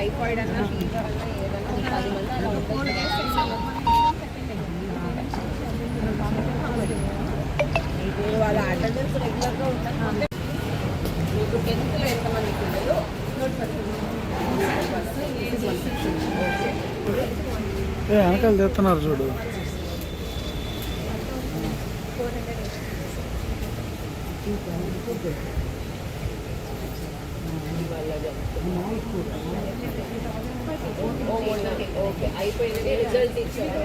Typhoid అన్నా fever అన్నా ఏదన్నా 10 మంది అలా ఉంటుంది. వాళ్ళ అటెండెన్స్ రెగ్యులర్గా ఉంటుంది. మీకు 10th ఎంతమంది పిల్లలు వెనకాల తెస్తున్నారు చూడు. ఓకే అయిపోయింది. రిజల్ట్ ఇచ్చారు.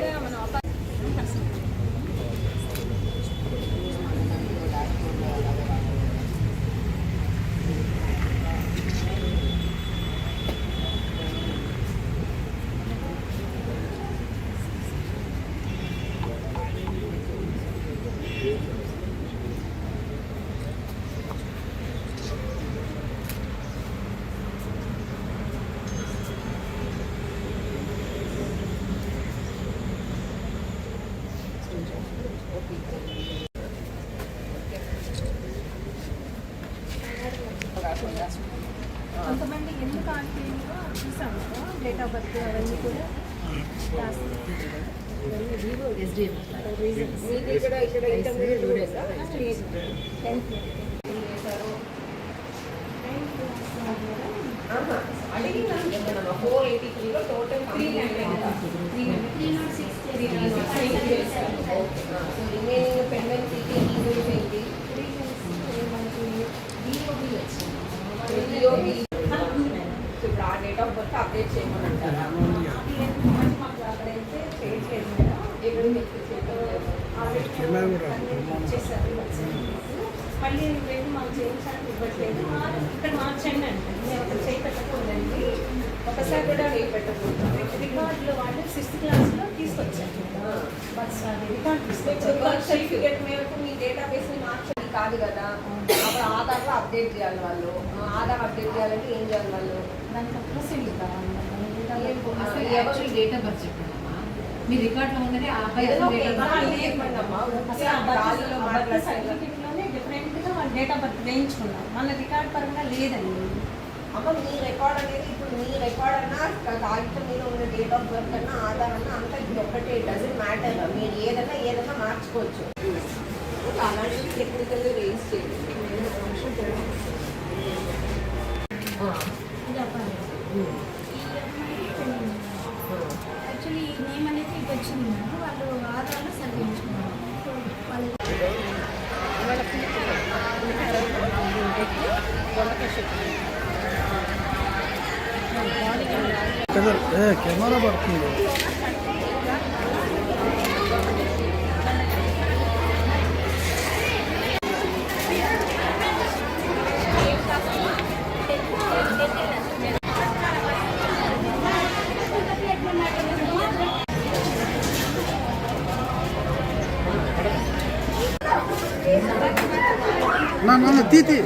కొంతమంది ఎందుకు ఆగిపోయిందో చూసాము. డేట్ ఆఫ్ బర్త్ అవన్నీ కూడా ఇప్పుడు ఆ డేట్ ఆఫ్ బర్త్ అప్డేట్ చేయమని అంటారా? అక్కడైతే చేయట్లేదు మళ్ళీ వెళ్ళి మాకు చేయించడానికి ఇవ్వట్లేదు. ఇక్కడ మార్చండి అంటే మేము అక్కడ చేయి పెట్టకూడదండి. ఒకసారి కూడా వేయి పెట్టకూడదు. రికార్డులో వాళ్ళు 6th క్లాస్లో తీసుకొచ్చారు. బస్ రికార్డు సర్టిఫికేట్ మేరకు మీ డేటాబేస్ని మార్చాలి కాదు కదా. అప్పుడు ఆధార్లో అప్డేట్ చేయాలి వాళ్ళు. ఆధార్ అప్డేట్ చేయాలంటే ఏం చేయాలి వాళ్ళు? దానికి ప్రొసీడింగ్ కావాలి. డేట్ ఆఫ్ బర్త్ చెప్పండమ్మా. మీ రికార్డులో ఉన్నది సర్టిఫికేట్లోనే డిఫరెంట్గా వాళ్ళు డేట్ ఆఫ్ బర్త్ వేయించుకున్నారు. మన రికార్డ్ పరంగా లేదండి. అమ్మ మీ రికార్డ్ అనేది ఇప్పుడు మీ రికార్డ్ అన్నా కాగితం మీద ఉన్న డేట్ ఆఫ్ బర్త్ అన్నా ఆధార్ అన్నా అంతా ఇది ఒకటే. Doesn't matter. మీరు ఏదన్నా మార్చుకోవచ్చు. అలాంటివి టెక్నికల్గా రేజ్ చేయండి. యాక్చువల్లీ ఈ నేమ్ అనేది ఇటు వచ్చింది. వాళ్ళు ఆధార్లో సరిపించుకున్నారు. కెమెరా పడుతుంది. నా తీతి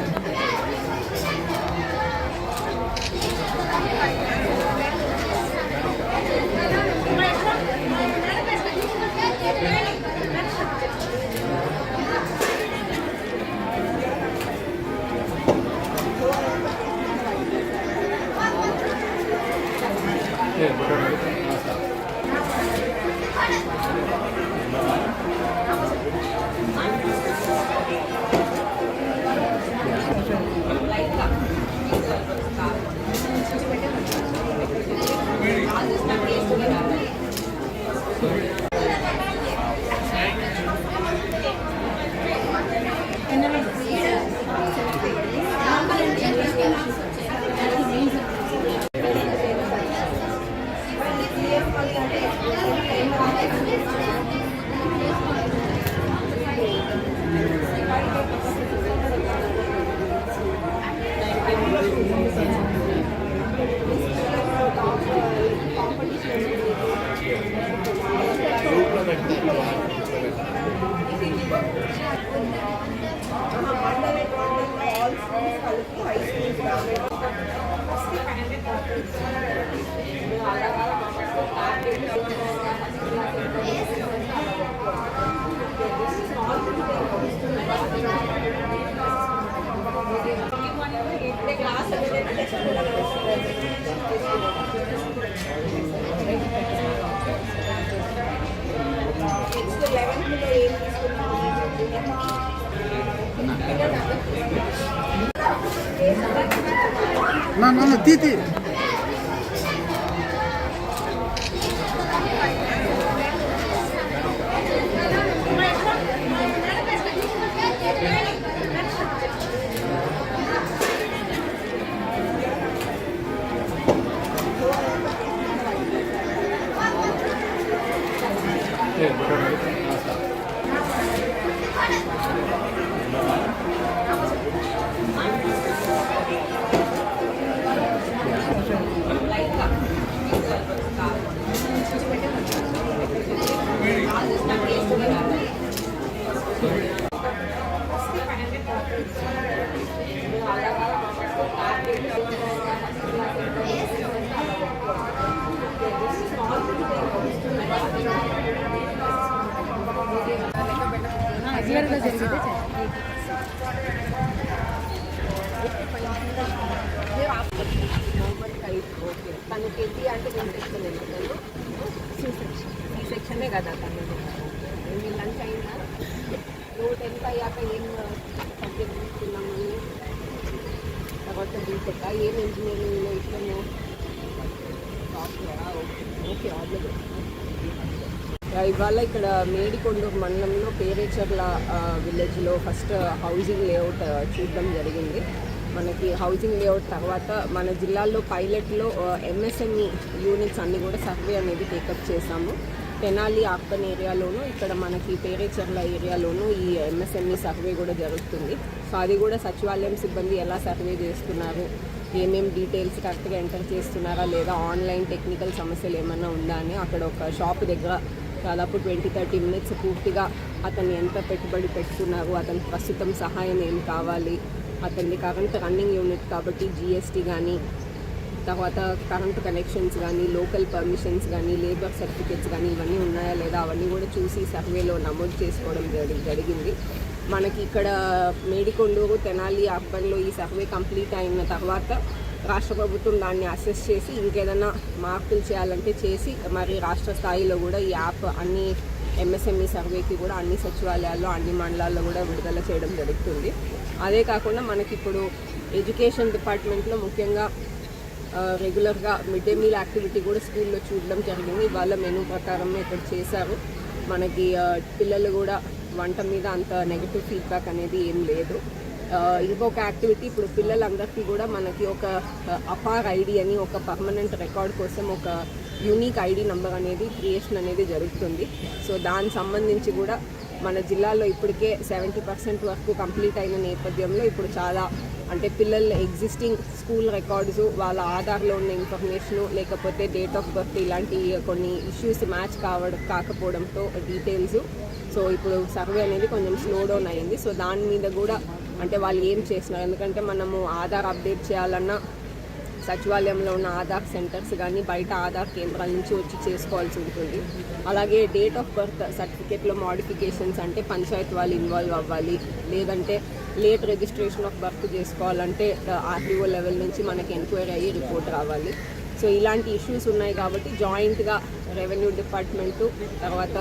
క్లాస్ నాన్న తీతి రెగ్యులర్గా జరిగితే తనకి ఏంటి అంటే ఈ సెక్షనే కదా తనది. లంచ్ అయిందా? నువ్వు 10th అయ్యాక ఏం సబ్జెక్ట్ తీసుకున్నామని, తర్వాత బీటెక్ ఏం ఇంజనీరింగ్లో ఇష్టము? సాఫ్ట్వేరా? Okay all the best. ఇవాళ ఇక్కడ మేడికొండూరు మండలంలో పేరేచర్ల విలేజ్లో ఫస్ట్ హౌసింగ్ లేఅవుట్ చూడడం జరిగింది. మనకి హౌసింగ్ లేఅవుట్ తర్వాత మన జిల్లాలో పైలట్లో ఎంఎస్ఎంఈ యూనిట్స్ అన్నీ కూడా సర్వే అనేది టేకప్ చేశాము. తెనాలి ఆర్బన్ ఏరియాలోను, ఇక్కడ మనకి పేరేచర్ల ఏరియాలోను ఈ ఎంఎస్ఎంఈ సర్వే కూడా జరుగుతుంది. సో అది కూడా సచివాలయం సిబ్బంది ఎలా సర్వే చేస్తున్నారు, ఏమేమి డీటెయిల్స్ కరెక్ట్గా ఎంటర్ చేస్తున్నారా లేదా, ఆన్లైన్ టెక్నికల్ సమస్యలు ఏమైనా ఉందా అని అక్కడ ఒక షాప్ దగ్గర దాదాపు 20-30 మినిట్స్ పూర్తిగా అతను ఎంత పెట్టుబడి పెట్టుకున్నారు, అతని ప్రస్తుతం సహాయం ఏం కావాలి, అతన్ని కరెంట్ రన్నింగ్ యూనిట్ కాబట్టి జిఎస్టీ కానీ, తర్వాత కరెంట్ కనెక్షన్స్ కానీ, లోకల్ పర్మిషన్స్ కానీ, లేబర్ సర్టిఫికేట్స్ కానీ ఇవన్నీ ఉన్నాయా లేదా అవన్నీ కూడా చూసి సర్వేలో నమోదు చేసుకోవడం జరిగింది. మనకి ఇక్కడ మేడికొండూరు తెనాలి అర్బన్లో ఈ సర్వే కంప్లీట్ అయిన తర్వాత రాష్ట్ర ప్రభుత్వం దాన్ని అసెస్ చేసి ఇంకేదైనా మార్పులు చేయాలంటే చేసి మరి రాష్ట్ర స్థాయిలో కూడా ఈ యాప్ అన్ని ఎంఎస్ఎంఈ సర్వేకి కూడా అన్ని సచివాలయాల్లో అన్ని మండలాల్లో కూడా విడుదల చేయడం జరుగుతుంది. అదే కాకుండా మనకి ఇప్పుడు ఎడ్యుకేషన్ డిపార్ట్మెంట్లో ముఖ్యంగా రెగ్యులర్గా మిడ్ డే మీల్ యాక్టివిటీ కూడా స్కూల్లో చూడడం జరిగింది. వాళ్ళ మెనూ ప్రకారం ఇక్కడ చేశారు. మనకి పిల్లలు కూడా వంట మీద అంత నెగిటివ్ ఫీడ్బ్యాక్ అనేది ఏం లేదు. ఇంకొక యాక్టివిటీ ఇప్పుడు పిల్లలందరికీ కూడా మనకి ఒక అపార్ ఐడి అని ఒక పర్మనెంట్ రికార్డ్ కోసం ఒక యూనిక్ ఐడి నెంబర్ అనేది క్రియేషన్ అనేది జరుగుతుంది. సో దానికి సంబంధించి కూడా మన జిల్లాలో ఇప్పటికే 70% వరకు కంప్లీట్ అయిన నేపథ్యంలో ఇప్పుడు చాలా అంటే పిల్లల ఎగ్జిస్టింగ్ స్కూల్ రికార్డ్స్, వాళ్ళ ఆధార్లో ఉన్న ఇన్ఫర్మేషను, లేకపోతే డేట్ ఆఫ్ బర్త్ ఇలాంటి కొన్ని ఇష్యూస్ మ్యాచ్ కాకపోవడంతో డీటెయిల్స్. సో ఇప్పుడు సర్వే అనేది కొంచెం స్లో డౌన్ అయ్యింది. సో దాని మీద కూడా అంటే వాళ్ళు ఏం చేస్తున్నారు, ఎందుకంటే మనము ఆధార్ అప్డేట్ చేయాలన్నా సచివాలయంలో ఉన్న ఆధార్ సెంటర్స్ కానీ బయట ఆధార్ కేంద్రాల నుంచి వచ్చి చేసుకోవాల్సి ఉంటుంది. అలాగే డేట్ ఆఫ్ బర్త్ సర్టిఫికేట్లో మోడిఫికేషన్స్ అంటే పంచాయతీ వాళ్ళు ఇన్వాల్వ్ అవ్వాలి, లేదంటే లేట్ రిజిస్ట్రేషన్ ఆఫ్ బర్త్ చేసుకోవాలంటే ఆర్టీఓ లెవెల్ నుంచి మనకి ఎంక్వైరీ అయ్యి రిపోర్ట్ రావాలి. సో ఇలాంటి ఇష్యూస్ ఉన్నాయి కాబట్టి జాయింట్గా రెవెన్యూ డిపార్ట్మెంటు, తర్వాత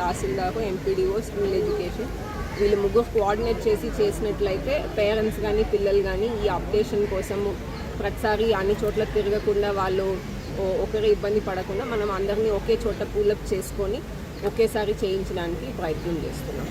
తహసీల్దారు, ఎంపీడీఓ, స్కూల్ ఎడ్యుకేషన్ వీళ్ళు ముగ్గురు కోఆర్డినేట్ చేసినట్లయితే పేరెంట్స్ కానీ పిల్లలు కానీ ఈ అప్డేషన్ కోసము ప్రతిసారి అన్ని చోట్ల తిరగకుండా వాళ్ళు ఒకరి ఇబ్బంది పడకుండా మనం అందరినీ ఒకే చోట పూలప్ చేసుకొని ఒకేసారి చేయించడానికి ప్రయత్నం చేస్తున్నాం.